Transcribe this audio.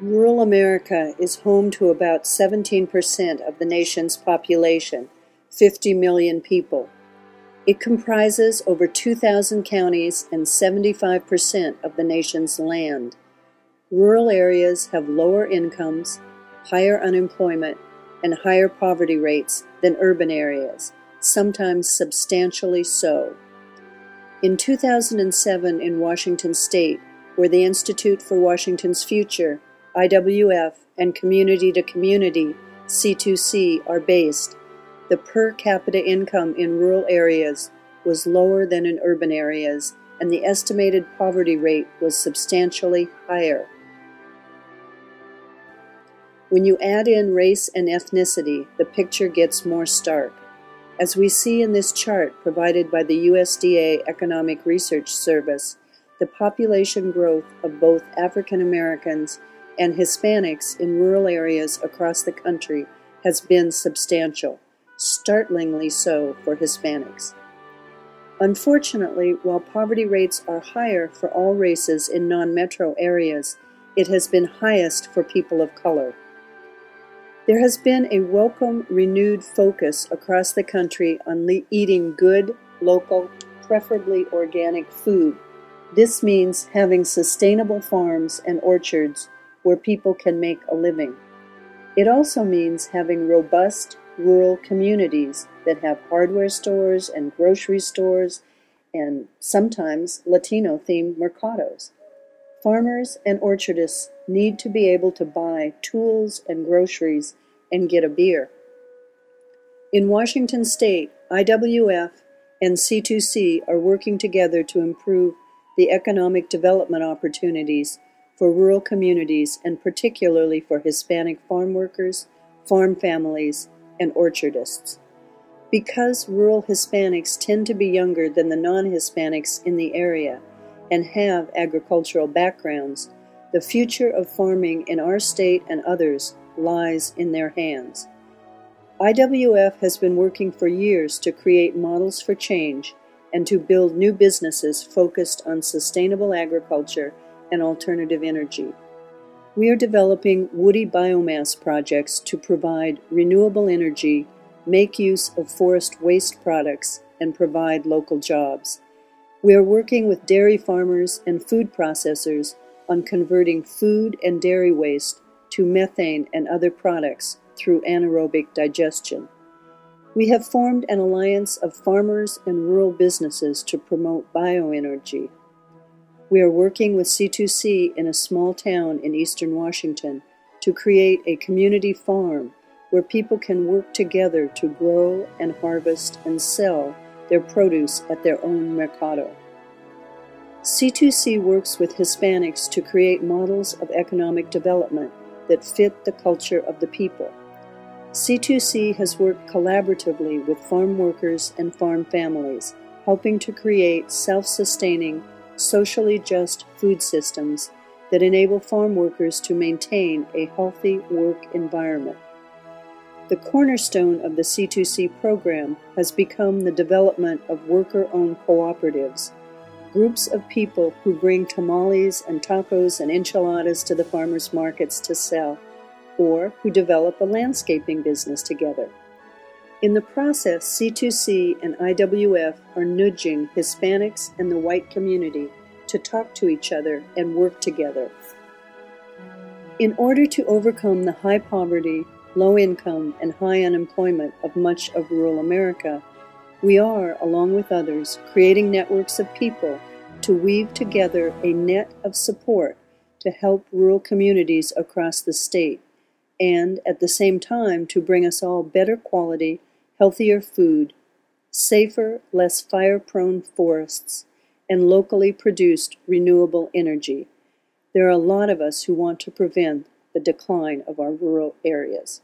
Rural America is home to about 17% of the nation's population, 50 million people. It comprises over 2,000 counties and 75% of the nation's land. Rural areas have lower incomes, higher unemployment, and higher poverty rates than urban areas, sometimes substantially so. In 2007 in Washington State, where the Institute for Washington's Future, IWF, and Community to Community, C2C, are based, the per capita income in rural areas was lower than in urban areas, and the estimated poverty rate was substantially higher. When you add in race and ethnicity, the picture gets more stark. As we see in this chart provided by the USDA Economic Research Service, the population growth of both African Americans and Hispanics in rural areas across the country has been substantial, startlingly so for Hispanics. Unfortunately, while poverty rates are higher for all races in non-metro areas, it has been highest for people of color. There has been a welcome, renewed focus across the country on eating good, local, preferably organic food. This means having sustainable farms and orchards where people can make a living. It also means having robust rural communities that have hardware stores and grocery stores and sometimes Latino-themed mercados. Farmers and orchardists need to be able to buy tools and groceries and get a beer. In Washington State, IWF and C2C are working together to improve the economic development opportunities for rural communities and particularly for Hispanic farm workers, farm families, and orchardists. Because rural Hispanics tend to be younger than the non-Hispanics in the area and have agricultural backgrounds, the future of farming in our state and others lies in their hands. IWF has been working for years to create models for change and to build new businesses focused on sustainable agriculture and alternative energy. We are developing woody biomass projects to provide renewable energy, make use of forest waste products, and provide local jobs. We are working with dairy farmers and food processors on converting food and dairy waste to methane and other products through anaerobic digestion. We have formed an alliance of farmers and rural businesses to promote bioenergy. We are working with C2C in a small town in eastern Washington to create a community farm where people can work together to grow and harvest and sell their produce at their own mercado. C2C works with Hispanics to create models of economic development that fit the culture of the people. C2C has worked collaboratively with farm workers and farm families, helping to create self-sustaining, socially just food systems that enable farm workers to maintain a healthy work environment. The cornerstone of the C2C program has become the development of worker-owned cooperatives, groups of people who bring tamales and tacos and enchiladas to the farmers' markets to sell, or who develop a landscaping business together. In the process, C2C and IWF are nudging Hispanics and the white community to talk to each other and work together. In order to overcome the high poverty, low income, and high unemployment of much of rural America, we are, along with others, creating networks of people to weave together a net of support to help rural communities across the state, and at the same time to bring us all better quality, healthier food, safer, less fire-prone forests, and locally produced renewable energy. There are a lot of us who want to prevent the decline of our rural areas.